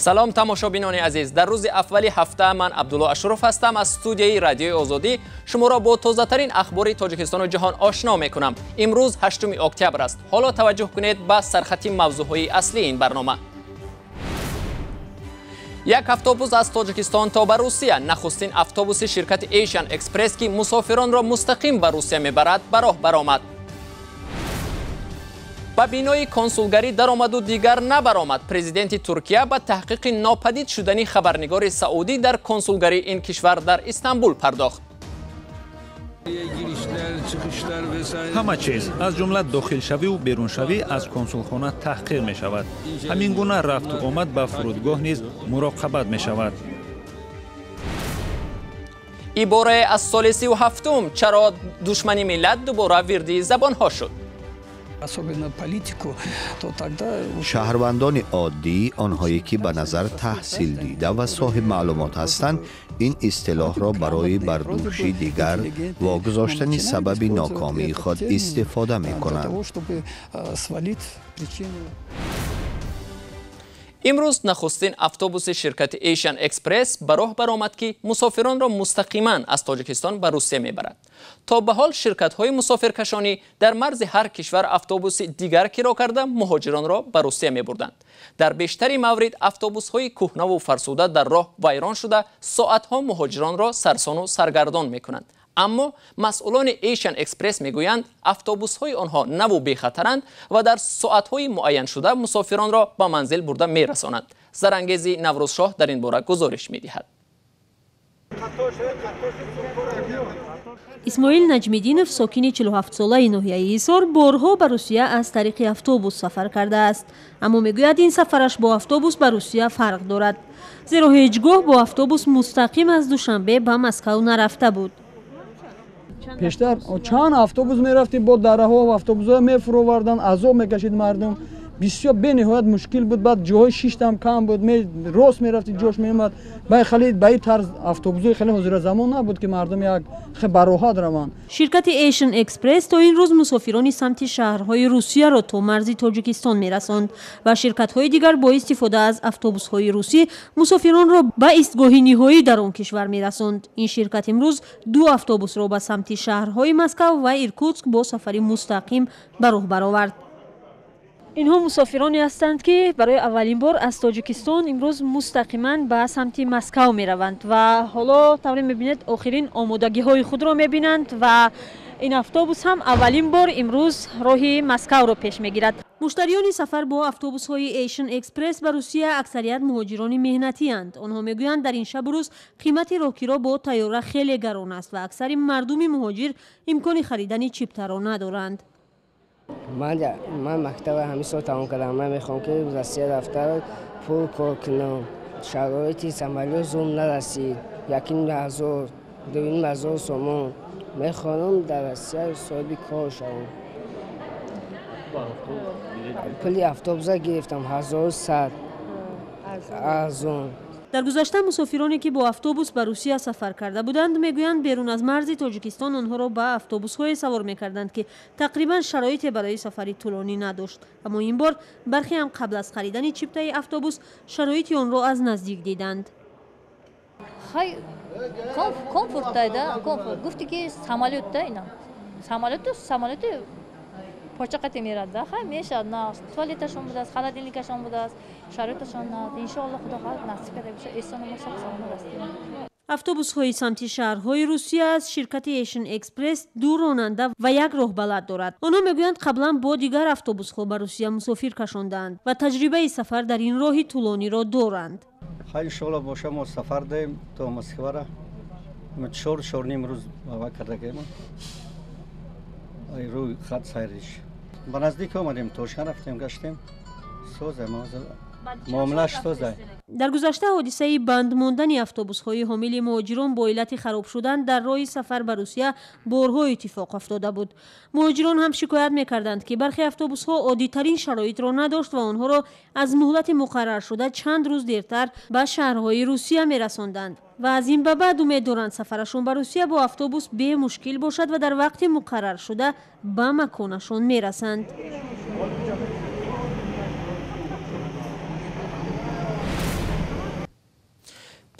سلام تماشابینان عزیز، در روز اول هفته من عبدالله اشرف هستم از استودیوی رادیوی آزادی. شما را با تازه ترین اخبار تاجیکستان و جهان آشنا می کنم. امروز 8 اکتبر است. حالا توجه کنید به سرخط موضوعهای اصلی این برنامه. یک اتوبوس از تاجیکستان تا به روسیه، نخستین اتوبوس شرکت ایشن اکسپرس که مسافران را مستقیم به روسیه میبرد به راه برآمد. به بینای کنسولگری درآمد و دیگر نبرآمد. پرزیدنت ترکیه به تحقیق ناپدید شدن خبرنگار سعودی در کنسولگری این کشور در استانبول پرداخت. همه چیز از جمله داخلشوی و بیرونشوی از کنسولخانه تحقیق می شود. همین گونه رفت و آمد به فرودگاه نیز مراقبت می شود. ایباره از سال 37 چرا دشمنی ملت دوباره وردی زبان ها شد؟ شهروندان عادی، آنهایی که به نظر تحصیل دیده و صاحب معلومات هستند، این اصطلاح را برای بردوشی دیگر واگذاشتن سبب ناکامی خود استفاده می کنند. امروز نخستین اتوبوس شرکت ایشن اکسپرس به راه برآمد که مسافران را مستقیما از تاجیکستان به روسیه میبرد. تا به حال شرکت‌های مسافرکشانی در مرز هر کشور اتوبوس دیگر کرا کرده مهاجران را به روسیه میبردند. در بیشتر موارد اتوبوس‌های کهنه و فرسوده در راه ویران شده ساعت‌ها مهاجران را سرسان و سرگردان می‌کنند. اما مسئولان ایشن اکسپرس میگویند اتوبوس‌های آنها نو و بی‌خطرند و در ساعت‌های معین شده مسافران را به منزل برده می‌رسانند. زرانگیزی نوروزشاه در این باره گزارش می‌دهد. اسماعیل نجمیدینов ساکن 47 ساله ناحیه ایسار بارها به روسیه از طریق اتوبوس سفر کرده است، اما میگوید این سفرش با اتوبوس به روسیه فرق دارد، زیرا هیچگاه با اتوبوس مستقیم از دوشنبه به مسکو نرفته بود. پیشتر چند اتوبوس میرفتیم با دره ها و اتوبوس‌ها میفروردن، عذاب میکشید مردم، بسیار بنهایت مشکل بود. بعد جاهای شیشتم کم بود، راست میرفتید جاش میومد. باید خیلی به این طرز اتوبوس‌های خیلی حاضر زمان نبود که مردم یک خیلی براحت روند. شرکت ایشن اکسپرس تا این روز مسافران سمت شهرهای روسیه را تا مرز تاجیکستان میرساند و شرکت‌های دیگر با استفاده از اتوبوس‌های روسی مسافران را به ایستگاه نهایی در آن کشور میرساند. این شرکت امروز 2 اتوبوس را به سمت شهرهای مسکو و ایرکوتسک با سفر مستقیم به راه برآورد. اینها مسافرانی هستند که برای اولین بار از تاجیکستان امروز مستقیما به سمت مسکو می روند و حالا طوری می بینید آخرین آمادگی های خود را می بینند و این اتوبوس هم اولین بار امروز راه مسکو را پیش می گیرد. مشتریان سفر با اتوبوس های ایشن اکسپرس به روسیه اکثریت مهاجران مهنتی اند. آنها می گویند در این شب و روز قیمت راهگیری با طیاره خیلی گران است و اکثر مردم مهاجر امکان خریدن چیپ را ندارند. من مکتب همین سال تمام کردم. من میخوام که روسیه دفتر پول کار کنم. شرایطی سمالیو زوم نرسید. 1,000 2,000 سومون میخوام در روسیه صاحب کار شوم. پلی اتوبوس گرفتم 1100 ارزون. در گذشته مسافرانی که با اتوبوس به روسیه سفر کرده بودند میگویند بیرون از مرز تاجیکستان آنها را به اتوبوس‌های سوار می‌کردند که تقریبا شرایط برای سفری طولانی نداشت، اما این بار برخی هم قبل از خریدن چیپتای اتوبوس شرایط آن را از نزدیک دیدند. خیلی کامفورت داده، کامفورت گفتی که سمالوت اینا سمالوت پرچقتی میرد خیلی میشه نه توالتشون بوده است، خلدینیکشون بوده است، شرایطشون نه. ان شاء الله خدا خیر نصیب کنه بشه احسان ما سلامت رسیدیم. اتوبوس‌های سمت شهرهای روسیه از شرکت ایشن اکسپرس 2 راننده و 1 راهبلد دارد. آنها میگویند قبلا با دیگر اتوبوس‌ها به روسیه مسافر کشاندند و تجربه سفر در این راه طولانی را دارند. خیلی شغل باشه ما سفر دیم تا مسکو را چهار نیم روز باور کرده که ما روی خط سیرش به نزدیک آمدیم، توشکن رفتیم گشتیم سوزه معاملش سوزه. در گذشته حادثه بند ماندن اتوبوس‌های حامل مهاجران با علت خراب شدن در راه سفر به روسیه بارها اتفاق افتاده بود. مهاجران هم شکایت می‌کردند که برخی اتوبوس‌ها عادی‌ترین شرایط را نداشت و آنها را از مهلت مقرر شده چند روز دیرتر به شهرهای روسیه می‌رساندند و از این به بعد امید دارند سفرشون به روسیه با اتوبوس به مشکل باشد و در وقت مقرر شده به مکانشون می‌رسند.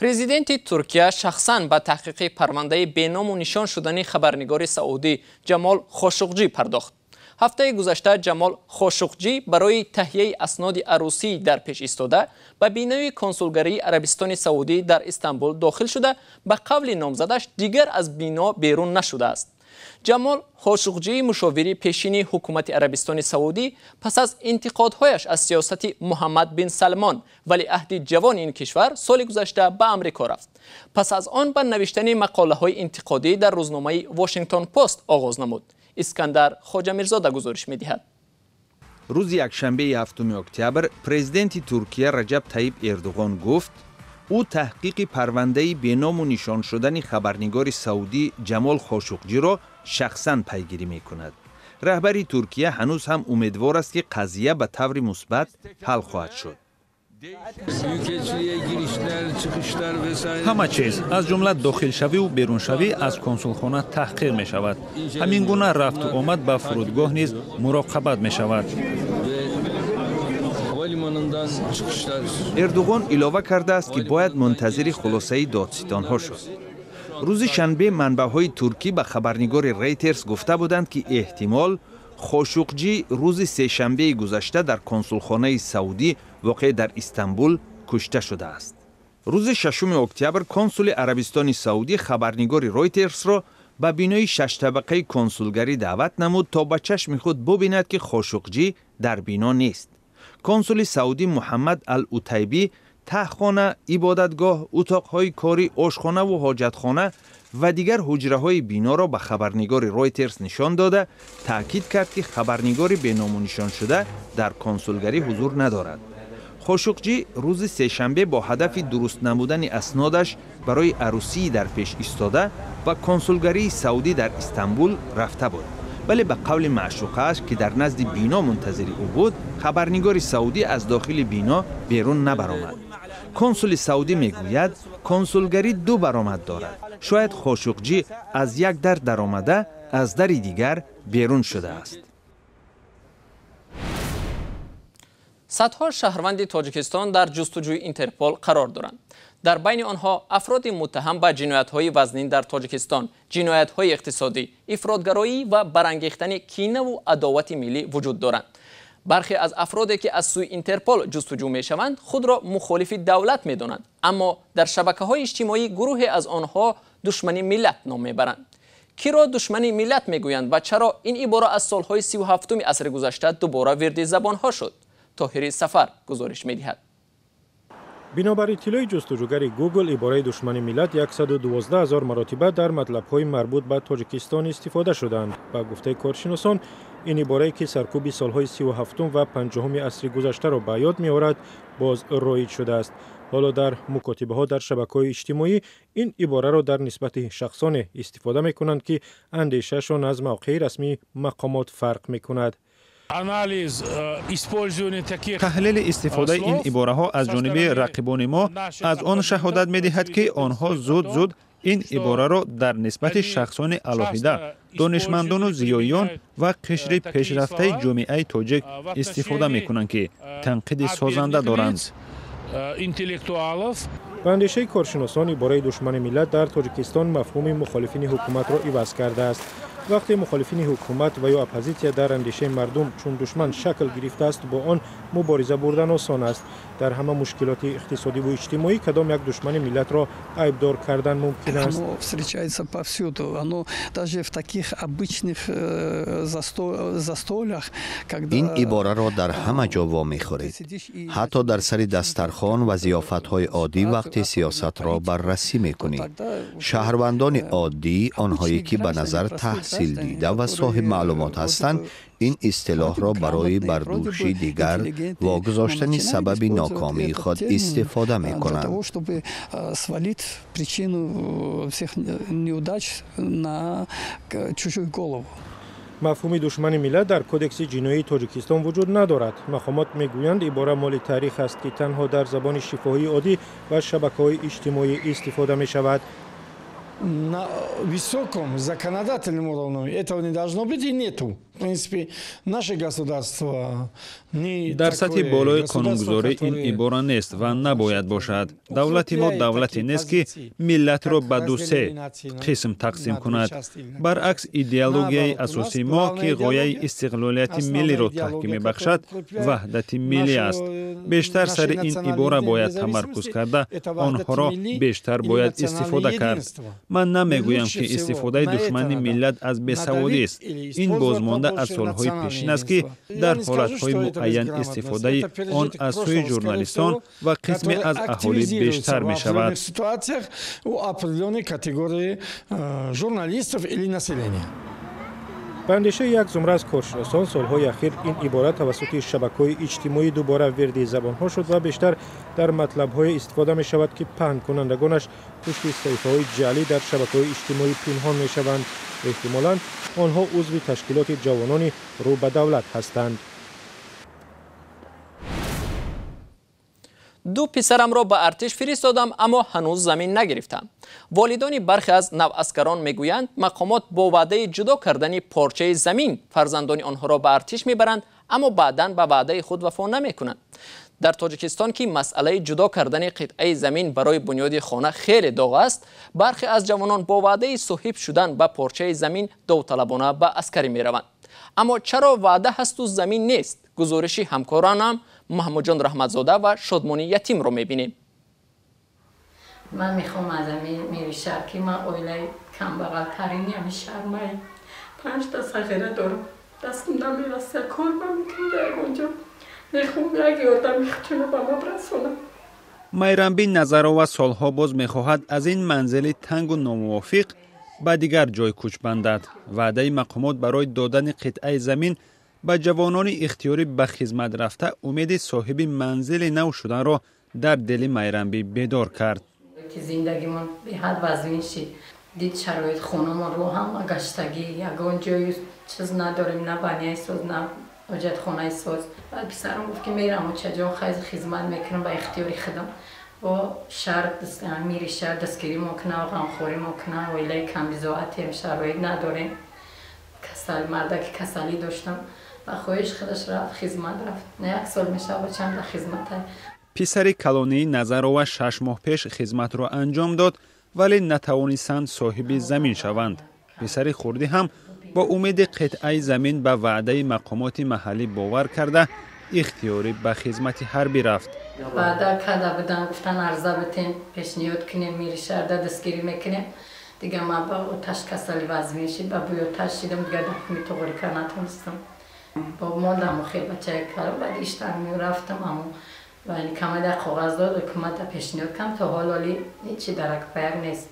президенти Туркия шахсан ба таҳқиқи парвандаи беному нишон шудани хабарнигори саудӣ Ҷамол Хошуқҷӣ пардохт. ҳафтаи гузашта Ҷамол Хошуқҷӣ барои таҳияи асноди арусӣ дар пеш истода ба бинои консулгарии Арабистони Саудӣ дар Истанбул дохил шуда, ба қавли номзадаш дигар аз бино берун нашудааст. Ҷамол Хошуқҷӣ мушовири пешини ҳукумати Арабистони Саудӣ пас аз интиқодҳояш аз сиёсати Муҳаммад бин Салмон валиаҳди ҷавони ин кишвар соли гузашта ба Амрико рафт. Пас аз он ба навиштани мақолаҳои интиқодӣ дар рӯзномаи Washington Post оғоз намуд. Искандар Хоҷамирзода гузориш медиҳад. рӯзи якшанбеи 7 октябр президенти Туркия Раҷаб Таyyip Эрдуғон гуфт, ӯ таҳқиқи парвандаи беному нишон шудани хабарнигори саудӣ Ҷамол Хошуқҷиро шахсан пайгирӣ мекунад. раҳбари Туркия ҳанӯз ҳам умедвор аст ки қазия ба таври мусбат ҳал хоҳад шуд. ҳама чиз аз ҷумла дохилшавию беруншавӣ аз консулхона таҳқиқ мешавад. ҳамин гуна рафту омад ба фурудгоҳ низ муроқабат мешавад. Эрдуғон илова кардааст ки бояд мунтазири хулосаи додситонҳо шуд. рӯзи шанбе манбаъҳои туркӣ ба хабарнигори Reuters гуфта буданд ки эҳтимол Хошуқҷӣ рӯзи сешанбеи гузашта дар консулхонаи Саудӣ воқеъ дар Истанбул кушта шудааст. рӯзи 6 октябр консули Арабистони Саудӣ хабарнигори Reuters-ро ба бинои шаштабақаи консулгарӣ даъват намуд то ба чашми худ бубинад ки Хошуқҷӣ дар бино нест. консули Саудӣ Муҳаммад Ал-Утайбӣ таҳхона, ибодатгоҳ, утоқҳои корӣ, ошхонаву ҳоҷатхона ва дигар ҳуҷраҳои биноро ба хабарнигори Reuters нишон дода, таъкид кард ки хабарнигори беному нишоншуда дар консулгарӣ ҳузур надорад. Хошуқҷӣ рӯзи сешанбе бо ҳадафи дуруст намудани аснодаш барои арусии дар пеш истода ба консулгарии Саудӣ дар Истанбул рафта буд. вале ба қавли маъшуқааш ки дар назди бино мунтазири ӯ буд, хабарнигори Саудӣ аз дохили бино берун набаромад. консули Саудӣ мегӯяд, консулгарӣ ду баромад дорад. шояд Хошуқҷӣ аз як дар даромада, аз дари дигар берун шудааст. садҳо шаҳрванди Тоҷикистон дар ҷустуҷӯи Интерпол қарор доранд. дар байни онҳо афроди муттаҳам ба ҷиноятҳои вазнин дар Тоҷикистон, ҷиноятҳои иқтисодӣ, ифротгароӣ ва барангехтани кинаву адовати миллӣ вуҷуд доранд. бархе аз афроде ки аз сӯи Интерпол ҷустуҷӯ мешаванд, худро мухолифи давлат медонанд, аммо дар шабакаҳои иҷтимоӣ гурӯҳе аз онҳо душмани миллат ном мебаранд. киро душмани миллат мегӯянд ва чаро ин ибора аз солҳои 37 асри гузашта дубора вирди забонҳо шуд? тоҳири Сафар гузориш медиҳад. бинобар иттилои ҷустуҷӯгари Google, ибораи душмани миллат 112,000 маротиба дар матлабҳои марбут ба Тоҷикистон истифода шуданд. ба гуфтаи коршиносон, ин иборае ки саркӯби солҳои 37 ва 50 асри гузаштаро ба ёд меорад, боз роиҷ шудааст. ҳоло дар мукотибаҳо дар шабакаҳои иҷтимоӣ ин ибораро дар нисбати шахсоне истифода мекунанд ки андешаашон аз мавқеи расмии мақомот фарқ мекунад. таҳлили истифодаи ин ибораҳо аз ҷониби рақибони мо аз он шаҳодат медиҳад ки онҳо зуд ин ибораро дар нисбати шахсони алоҳида, донишмандону зиёиён ва қишри пешрафтаи ҷомеаи тоҷик истифода мекунанд ки танқиди созанда доранд. ба андешаи коршиносон, ибораи душмани миллат дар Тоҷикистон мафҳуми мухолифини ҳукуматро иваз кардааст. вақте мухолифини ҳукумат ва ё оппозитсия дар андешаи мардум чун душман шакл гирифтааст, бо он мубориза бурдан осон аст. дар ҳама мушкилоти иқтисодиву иҷтимоӣ кадом як душмани миллатро айбдор кардан мумкин аст. ин ибораро дар ҳама ҷо вомехӯред. ҳатто дар сари дастархон ва зиёфатҳои оддӣ вақте сиёсатро баррасӣ мекунед. шаҳрвандони оддӣ, онҳое ки ба назар таҳсил дида ва соҳиб маълумот ҳастанд, ин истилоҳро барои бардӯши дигар вогузоштани сабаби нокомии худ истифода мекунанд. мафҳуми душмани миллат дар кодекси ҷиноии Тоҷикистон вуҷуд надорад. мақомот мегӯянд, ибора моли таърих аст ки танҳо дар забони шифоҳии оддӣ ва шабакаҳои иҷтимоӣ истифода мешавад. На высоком законодательном уровне этого не должно быть и нету. дар сатҳи болои қонунгузорӣ ин ибора нест ва набояд бошад. давлати мо давлате нест ки миллатро ба ду-се қисм тақсим кунад. баръакс идеологияи асосии мо ки ғояи истиқлолияти миллиро таҳким мебахшад ваҳдати миллӣ аст. бештар сари ин ибора бояд тамаркуз карда онҳоро бештар бояд истифода кард. ман намегӯям ки истифодаи душмани миллат аз бесаводист. ин бозмонда аз солҳои пешин аст ки дар ҳолатҳои муайян истифодаи он аз сӯи журналистон ва қисме аз аҳолӣ бештар мешавад. ба андешаи як зумра аз коршиносон солҳои ахир ин ибора тавассути шабакаҳои иҷтимоӣ дубора вирди забонҳо шуд ва бештар дар матлабҳое истифода мешавад ки паҳнкунандагонаш пушти саҳифаҳои ҷаълӣ дар шабакаҳои иҷтимоӣ пинҳон мешаванд. эҳтимолан онҳо узви ташкилоти ҷавонони рӯ ба давлат ҳастанд. ду писарамро ба артиш фиристодам, аммо ҳанӯз замин нагирифтам. волидони бархе аз наваскарон мегӯянд, мақомот бо ваъдаи ҷудо кардани порчаи замин фарзандони онҳоро ба артиш мебаранд, аммо баъдан ба ваъдаи худ вафо намекунанд. дар тоҷикистон ки масъалаи ҷудо кардани қитъаи замин барои бунёди хона хеле доғ аст, бархе аз ҷавонон бо ваъдаи соҳиб шудан ба порчаи замин довталабона ба аскарӣ мераванд. аммо чаро ваъда ҳасту замин нест? гузориши ҳамкоронам маҳмудҷон раҳматзода ва шодмони ятимро мебинем. من میخوام از همین میری شهر که من اویلای کم بغل ترینی همی شهر مایی 5 تا صغیره دارم دستم نمیرسه کار من میکنم در اونجا میخوام یک یادم میخوام با ما برسونم. майрамби назарова солҳо боз мехоҳад аз ин манзили тангу номувофиқ ба дигар ҷой кӯч бандад. ваъдаи мақомот барои додани қитъаи замин ба ҷавонони ихтиёрӣ ба хизмат рафта умеди соҳиби манзили нав шуданро дар дили майрамби бедор кард. زندگیمون به حد وزین شد دید شرایط خونمون رو هم گشتگی یگان جای چیز نداریم نه بنیای ساز نه حاجت خانه ساز بعد پسرم گفت که میرم و چجا خدمت میکنم با اختیاری خودم و شهر میری شهر دستگیری میکنه و غمخوری میکنه و ایله کم بزاعتی شرایط نداریم کسل مردک کسلی داشتم و خواهش خودش رفت خدمت رفت نه یک سال میشه و چند خدمت писари калонии назарова 6 моҳ пеш хизматро анҷом дод, вале натавонистанд соҳиби замин шаванд. писари хурдӣ ҳам бо умеди қитъаи замин ба ваъдаи мақомоти маҳаллӣ бовар карда ихтиёрӣ ба хизмати ҳарбӣ рафт. ваъда карда буданд гуфтан арза битем пешниҳод кунем мири шаҳрда дастгирӣ мекунем дига ман ба оташ касали вазвин шид ба бӯи оташ шидам дига дохми тоғрика натонистам бо мондаму хел бачаи калон баъд иштар мерафтам аммо ولی کاملا کاغذ داد حکومت پیشنهاد کردم تا حالا هیچی درک پیام نیست.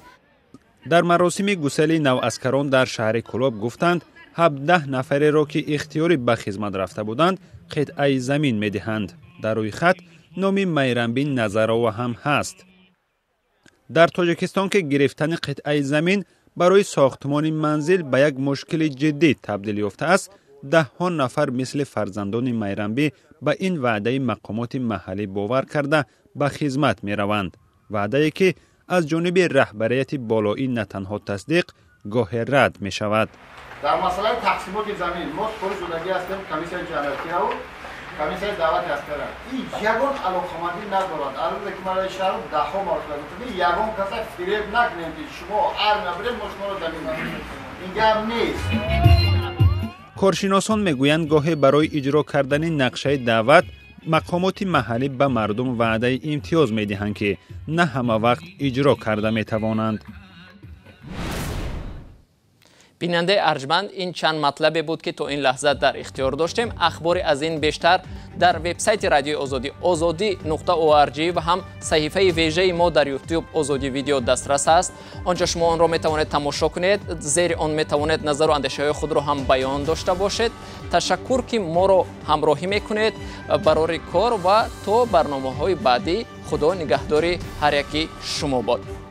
در مراسم گسیل نواسکران در شهر کلاب گفتند 17 نفری را که اختیاری به خدمت رفته بودند قطعه زمین میدهند. در روی خط نام میرمبی نظرآور هم هست. در تاجیکستان که گرفتن قطعه زمین برای ساختمان منزل به یک مشکل جدی تبدیل یافته است، 10 نفر مثل فرزندان میرمبی به این وعده مقامات محلی باور کرده به خدمت می روند. وعده که از جانب رهبریت بالایی نه تنها تصدیق گاهی رد می شود. در مسئله تقسیمات زمین ما خود شدگی هستیم کمیسیون جنرالتی و کمیسیون دعوت هستیم. این یگان علاقمندی ندارد. الان که ما شهر ده ها مرتبه گفتیم یگان کسی فریب نکنیم که شما هر نبرید ما شما رو زمین ندارید. این گام نیست. کارشناسان میگویند گاهی برای اجرا کردن نقشه دعوت مقامات محلی به مردم وعده امتیاز میدهند که نه همه وقت اجرا کرده میتوانند. بیننده ارجمند این چند مطلبی بود که تو این لحظه در اختیار داشتیم. اخباری از این بیشتر در وبسایت رادیو آزادی azadi.org و هم صفحه ویژه ما در یوتیوب آزادی ویدیو دسترس است. آنجا شما آن را میتوانید تماشا کنید. زیر آن میتوانید نظر و اندیشه خود را هم بیان داشته باشید. تشکر که ما را همراهی میکنید برای کار و تا برنامه‌های بعدی. خدا نگهداری هر یکی شما باد.